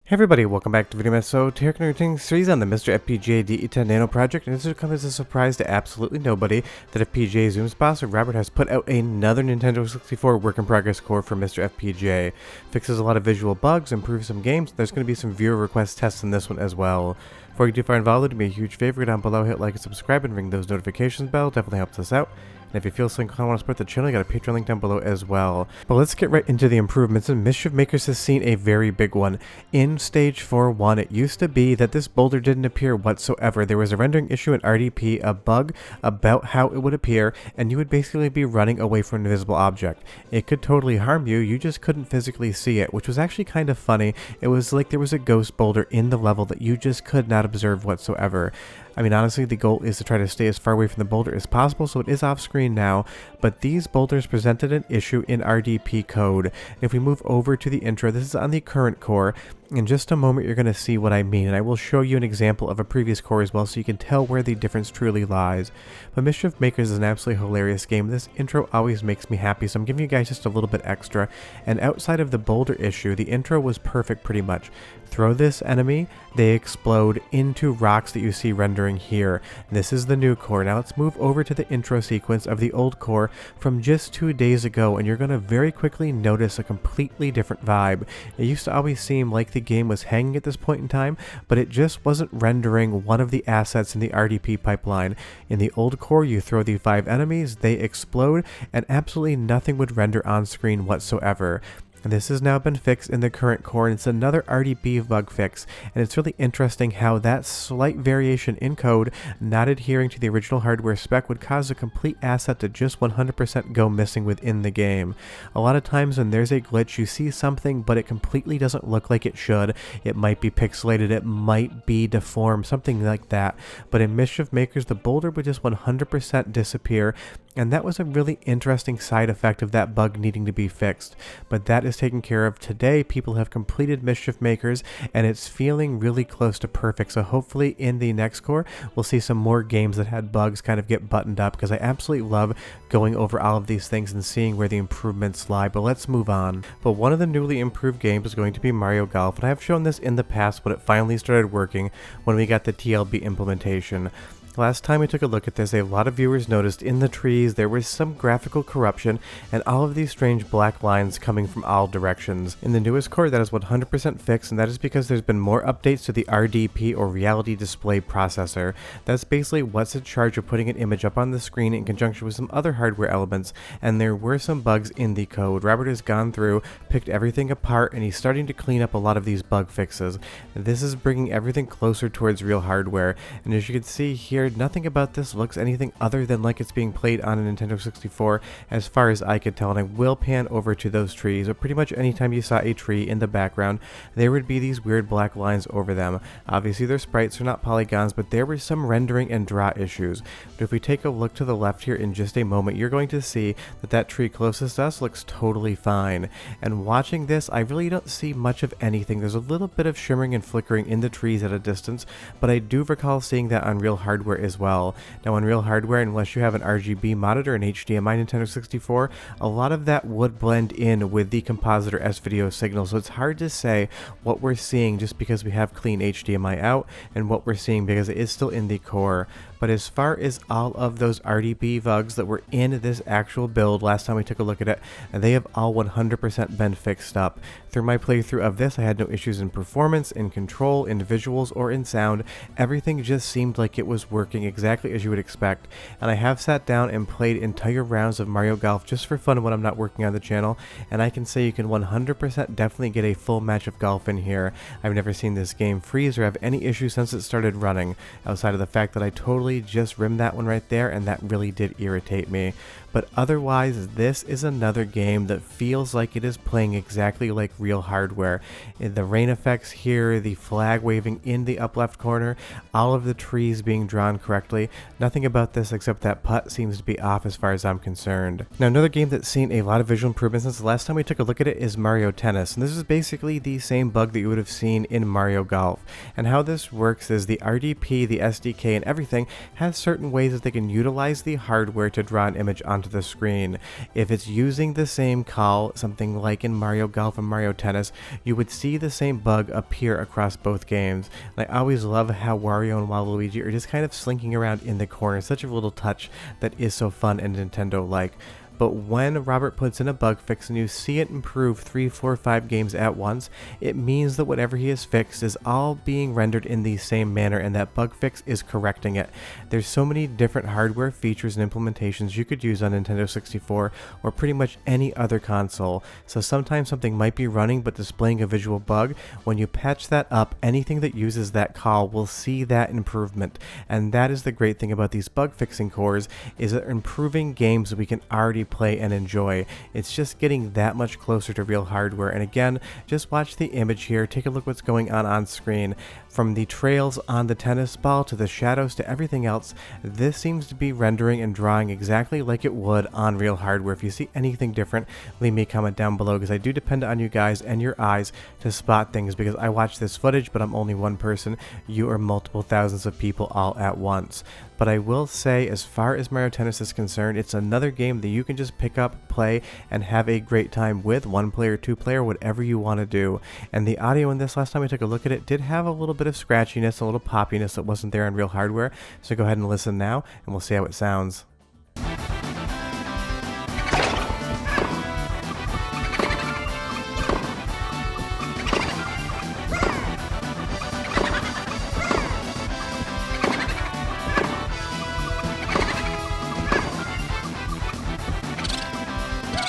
Hey everybody, welcome back to Video Mess. So, here continuing series on the MiSTer FPGA DE10 Nano project, and this will come as a surprise to absolutely nobody that FPGA Zoom's boss, Robert, has put out another Nintendo 64 work-in-progress core for MiSTer FPGA. Fixes a lot of visual bugs, improves some games. There's going to be some viewer request tests in this one as well. Before you do find involved, do me a huge favor, down below, hit like and subscribe and ring those notifications bell. Definitely helps us out. And if you feel so inclined and want to support the channel, you got a Patreon link down below as well. But let's get right into the improvements, and Mischief Makers has seen a very big one. In Stage 4.1, it used to be that this boulder didn't appear whatsoever. There was a rendering issue in RDP, a bug about how it would appear, and you would basically be running away from an invisible object. It could totally harm you, you just couldn't physically see it, which was actually kind of funny. It was like there was a ghost boulder in the level that you just could not observe whatsoever. I mean, honestly, the goal is to try to stay as far away from the boulder as possible, so it is off screen now, but these boulders presented an issue in RDP code. And if we move over to the intro, this is on the current core. In just a moment, you're going to see what I mean, and I will show you an example of a previous core as well, so you can tell where the difference truly lies. But Mischief Makers is an absolutely hilarious game. This intro always makes me happy, so I'm giving you guys just a little bit extra. And outside of the boulder issue, the intro was perfect pretty much. Throw this enemy, they explode into rocks that you see rendering here. This is the new core. Now let's move over to the intro sequence of the old core from just 2 days ago, and you're going to very quickly notice a completely different vibe. It used to always seem like the game was hanging at this point in time, but it just wasn't rendering one of the assets in the RDP pipeline. In the old core, you throw the 5 enemies, they explode, and absolutely nothing would render on screen whatsoever. This has now been fixed in the current core, and it's another RDP bug fix, and it's really interesting how that slight variation in code, not adhering to the original hardware spec, would cause a complete asset to just 100% go missing within the game. A lot of times when there's a glitch, you see something, but it completely doesn't look like it should. It might be pixelated, it might be deformed, something like that. But in Mischief Makers, the boulder would just 100% disappear, and that was a really interesting side effect of that bug needing to be fixed. But that is taken care of today. People have completed Mischief Makers, and it's feeling really close to perfect. So hopefully in the next core, we'll see some more games that had bugs kind of get buttoned up, because I absolutely love going over all of these things and seeing where the improvements lie. But let's move on. But one of the newly improved games is going to be Mario Golf, and I have shown this in the past, but it finally started working when we got the TLB implementation. Last time we took a look at this, a lot of viewers noticed in the trees there was some graphical corruption and all of these strange black lines coming from all directions. In the newest core, that is 100% fixed, and that is because there's been more updates to the RDP, or Reality Display Processor. That's basically what's in charge of putting an image up on the screen in conjunction with some other hardware elements, and there were some bugs in the code. Robert has gone through, picked everything apart, and he's starting to clean up a lot of these bug fixes. This is bringing everything closer towards real hardware, and as you can see here, nothing about this looks anything other than like it's being played on a Nintendo 64 as far as I could tell, and I will pan over to those trees, but pretty much anytime you saw a tree in the background, there would be these weird black lines over them. Obviously they're sprites, they're not polygons, but there were some rendering and draw issues. But if we take a look to the left here in just a moment, you're going to see that that tree closest to us looks totally fine. And watching this, I really don't see much of anything. There's a little bit of shimmering and flickering in the trees at a distance, but I do recall seeing that on real hardware as well. Now on real hardware, unless you have an RGB monitor and HDMI Nintendo 64, a lot of that would blend in with the compositor S-video signal, so it's hard to say what we're seeing just because we have clean HDMI out and what we're seeing because it is still in the core. But as far as all of those RDP bugs that were in this actual build last time we took a look at it, they have all 100% been fixed up. Through my playthrough of this, I had no issues in performance, in control, in visuals, or in sound. Everything just seemed like it was working exactly as you would expect. And I have sat down and played entire rounds of Mario Golf just for fun when I'm not working on the channel, and I can say you can 100% definitely get a full match of golf in here. I've never seen this game freeze or have any issues since it started running, outside of the fact that I totally just rimmed that one right there, and that really did irritate me. But otherwise, this is another game that feels like it is playing exactly like real hardware. The rain effects here, the flag waving in the up left corner, all of the trees being drawn correctly. Nothing about this except that putt seems to be off as far as I'm concerned. Now another game that's seen a lot of visual improvements since the last time we took a look at it is Mario Tennis, and this is basically the same bug that you would have seen in Mario Golf. And how this works is the RDP, the SDK, and everything has certain ways that they can utilize the hardware to draw an image onto the screen. If it's using the same call, something like in Mario Golf and Mario Tennis, you would see the same bug appear across both games. And I always love how Wario and Waluigi are just kind of slinking around in the corner, such a little touch that is so fun and Nintendo-like. But when Robert puts in a bug fix and you see it improve 3, 4, 5 games at once, it means that whatever he has fixed is all being rendered in the same manner, and that bug fix is correcting it. There's so many different hardware features and implementations you could use on Nintendo 64 or pretty much any other console. So sometimes something might be running but displaying a visual bug. When you patch that up, anything that uses that call will see that improvement. And that is the great thing about these bug fixing cores, is that improving games that we can already play and enjoy. It's just getting that much closer to real hardware. And again, just watch the image here, take a look what's going on screen. From the trails on the tennis ball to the shadows to everything else, this seems to be rendering and drawing exactly like it would on real hardware. If you see anything different, leave me a comment down below, because I do depend on you guys and your eyes to spot things, because I watch this footage but I'm only one person. You are multiple thousands of people all at once. But I will say, as far as Mario Tennis is concerned, it's another game that you can just pick up, play, and have a great time with, 1-player, 2-player, whatever you want to do. And the audio in this, last time I took a look at it, did have a little bit of scratchiness, a little poppiness that wasn't there on real hardware. So go ahead and listen now, and we'll see how it sounds.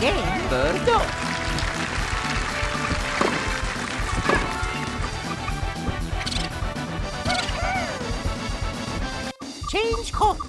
Game bird go. Change course.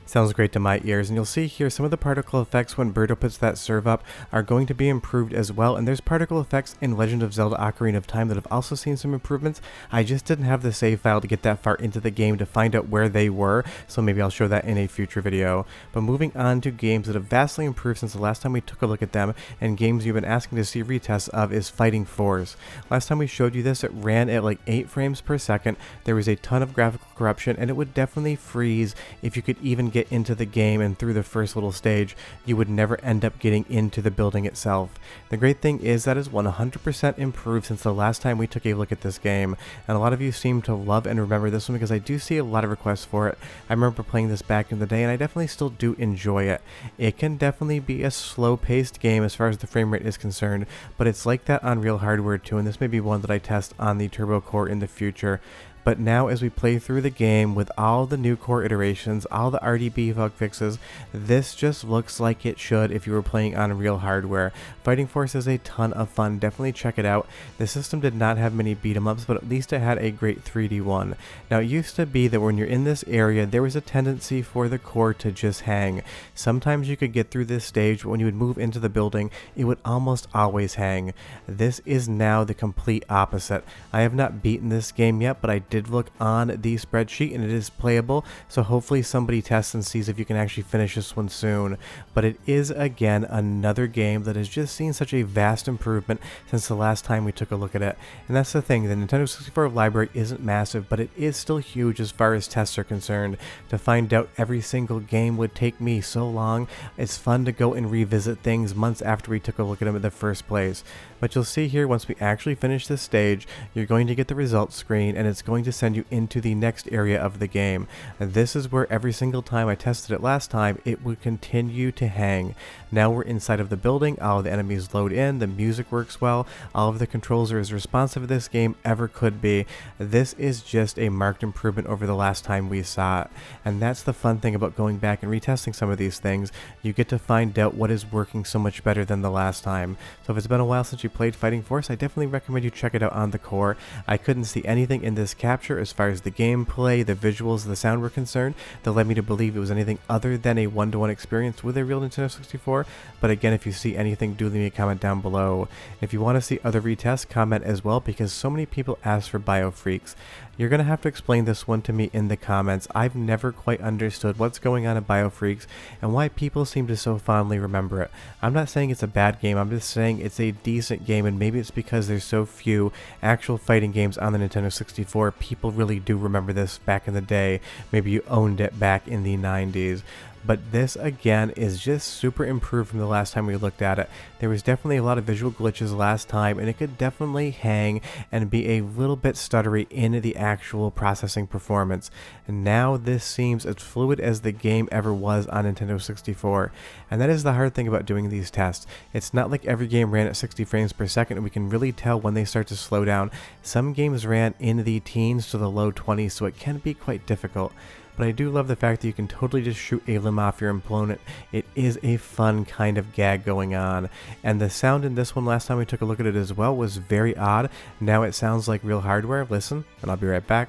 Sounds great to my ears, and you'll see here some of the particle effects when Birdo puts that serve up are going to be improved as well, and there's particle effects in Legend of Zelda Ocarina of Time that have also seen some improvements. I just didn't have the save file to get that far into the game to find out where they were, so maybe I'll show that in a future video. But moving on to games that have vastly improved since the last time we took a look at them, and games you've been asking to see retests of, is Fighting Force. Last time we showed you this, it ran at like 8 frames per second, there was a ton of graphical corruption, and it would definitely freeze if you could even get into the game and through the first little stage. You would never end up getting into the building itself. The great thing is that is 100% improved since the last time we took a look at this game, and a lot of you seem to love and remember this one because I do see a lot of requests for it. I remember playing this back in the day and I definitely still do enjoy it. It can definitely be a slow-paced game as far as the frame rate is concerned, but it's like that on real hardware too, and this may be one that I test on the Turbo core in the future. But now as we play through the game with all the new core iterations, all the RDB bug fixes, this just looks like it should if you were playing on real hardware. Fighting Force is a ton of fun, definitely check it out. The system did not have many beat 'em ups, but at least it had a great 3D one. Now it used to be that when you're in this area, there was a tendency for the core to just hang. Sometimes you could get through this stage, but when you would move into the building, it would almost always hang. This is now the complete opposite. I have not beaten this game yet, but I did look on the spreadsheet and it is playable, so hopefully somebody tests and sees if you can actually finish this one soon. But it is again another game that has just seen such a vast improvement since the last time we took a look at it. And that's the thing, the Nintendo 64 library isn't massive, but it is still huge as far as tests are concerned. To find out every single game would take me so long. It's fun to go and revisit things months after we took a look at them in the first place. But you'll see here, once we actually finish this stage, you're going to get the results screen and it's going to send you into the next area of the game. And this is where every single time I tested it last time, it would continue to hang. Now we're inside of the building, all of the enemies load in, the music works well, all of the controls are as responsive as this game ever could be. This is just a marked improvement over the last time we saw it. And that's the fun thing about going back and retesting some of these things. You get to find out what is working so much better than the last time. So if it's been a while since you played Fighting Force, I definitely recommend you check it out on the core. I couldn't see anything in this capture as far as the gameplay, the visuals, the sound were concerned that led me to believe it was anything other than a one-to-one experience with a real Nintendo 64. But again, if you see anything, do leave me a comment down below. If you want to see other retests, comment as well, because so many people ask for BioFreaks. You're going to have to explain this one to me in the comments. I've never quite understood what's going on in BioFreaks and why people seem to so fondly remember it. I'm not saying it's a bad game, I'm just saying it's a decent game, and maybe it's because there's so few actual fighting games on the Nintendo 64. People really do remember this back in the day. Maybe you owned it back in the 90s. But this again is just super improved from the last time we looked at it. There was definitely a lot of visual glitches last time, and it could definitely hang and be a little bit stuttery in the actual processing performance. And now this seems as fluid as the game ever was on Nintendo 64. And that is the hard thing about doing these tests. It's not like every game ran at 60 frames per second, and we can really tell when they start to slow down. Some games ran in the teens to the low 20s, so it can be quite difficult. But I do love the fact that you can totally just shoot a limb off your opponent. It is a fun kind of gag going on. And the sound in this one, last time we took a look at it as well, was very odd. Now it sounds like real hardware. Listen, and I'll be right back.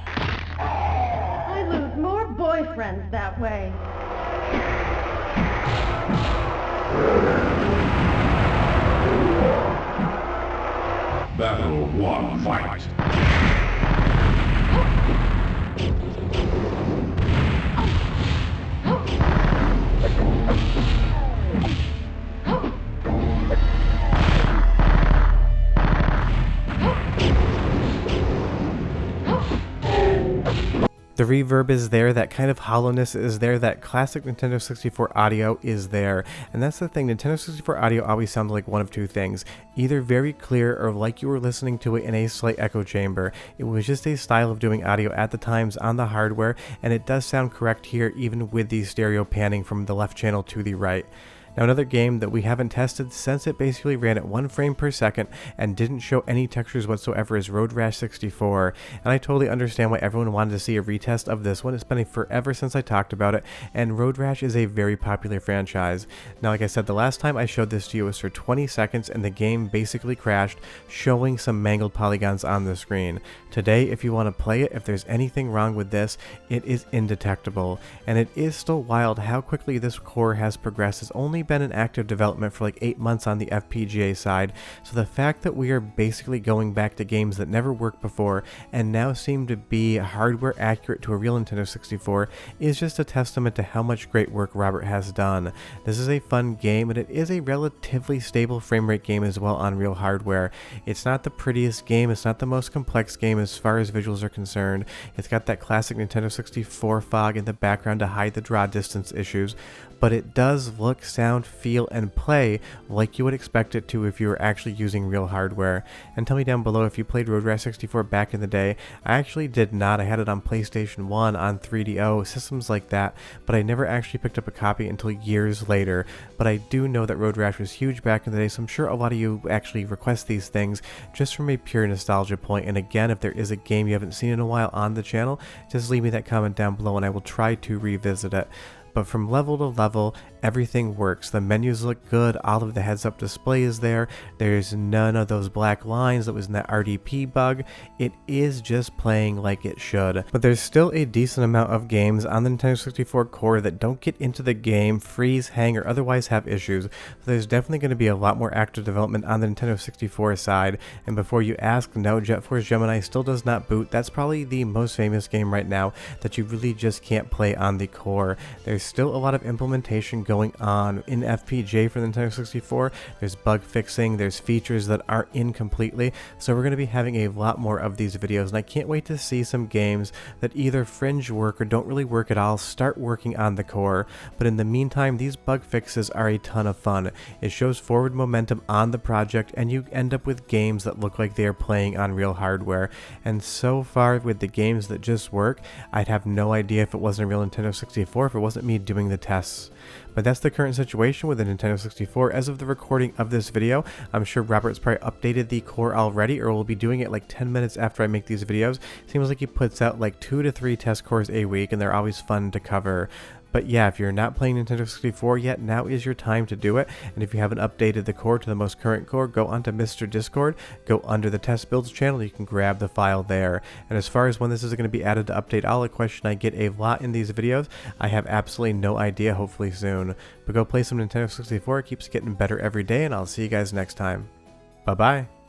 I lose more boyfriends that way. Battle 1, fight! The reverb is there, that kind of hollowness is there, that classic Nintendo 64 audio is there. And that's the thing, Nintendo 64 audio always sounded like one of two things. Either very clear or like you were listening to it in a slight echo chamber. It was just a style of doing audio at the times on the hardware, and it does sound correct here even with the stereo panning from the left channel to the right. Now another game that we haven't tested since it basically ran at 1 frame per second and didn't show any textures whatsoever is Road Rash 64, and I totally understand why everyone wanted to see a retest of this one. It's been forever since I talked about it, and Road Rash is a very popular franchise. Now like I said, the last time I showed this to you was for 20 seconds and the game basically crashed, showing some mangled polygons on the screen. Today, if you want to play it, if there's anything wrong with this, it is indetectable, and it is still wild how quickly this core has progressed. It's only been in active development for like 8 months on the FPGA side, so the fact that we are basically going back to games that never worked before and now seem to be hardware accurate to a real Nintendo 64 is just a testament to how much great work Robert has done. This is a fun game, and it is a relatively stable frame rate game as well on real hardware. It's not the prettiest game, it's not the most complex game as far as visuals are concerned. It's got that classic Nintendo 64 fog in the background to hide the draw distance issues, but it does look, sound, feel, and play like you would expect it to if you were actually using real hardware. And tell me down below if you played Road Rash 64 back in the day. I actually did not. I had it on PlayStation 1, on 3DO, systems like that, but I never actually picked up a copy until years later. But I do know that Road Rash was huge back in the day, so I'm sure a lot of you actually request these things just from a pure nostalgia point. And again, if there is a game you haven't seen in a while on the channel, just leave me that comment down below and I will try to revisit it. But from level to level, everything works. The menus look good, all of the heads-up display is there, there's none of those black lines that was in that RDP bug. It is just playing like it should. But there's still a decent amount of games on the Nintendo 64 core that don't get into the game, freeze, hang, or otherwise have issues. So there's definitely going to be a lot more active development on the Nintendo 64 side. And before you ask, no, Jet Force Gemini still does not boot. That's probably the most famous game right now that you really just can't play on the core. There's still a lot of implementation going on in FPGA for the Nintendo 64. There's bug fixing, there's features that aren't in completely, so we're going to be having a lot more of these videos, and I can't wait to see some games that either fringe work or don't really work at all start working on the core. But in the meantime, these bug fixes are a ton of fun. It shows forward momentum on the project, and you end up with games that look like they are playing on real hardware. And so far with the games that just work, I'd have no idea if it wasn't a real Nintendo 64 if it wasn't me doing the tests. But that's the current situation with the Nintendo 64 as of the recording of this video. I'm sure Robert's probably updated the core already, or will be doing it like 10 minutes after I make these videos. Seems like he puts out like 2 to 3 test cores a week, and they're always fun to cover. But yeah, if you're not playing Nintendo 64 yet, now is your time to do it. And if you haven't updated the core to the most current core, go onto MiSTer Discord, go under the test builds channel, you can grab the file there. And as far as when this is going to be added to update all, a question I get a lot in these videos, I have absolutely no idea, hopefully soon. But go play some Nintendo 64, it keeps getting better every day, and I'll see you guys next time. Bye bye.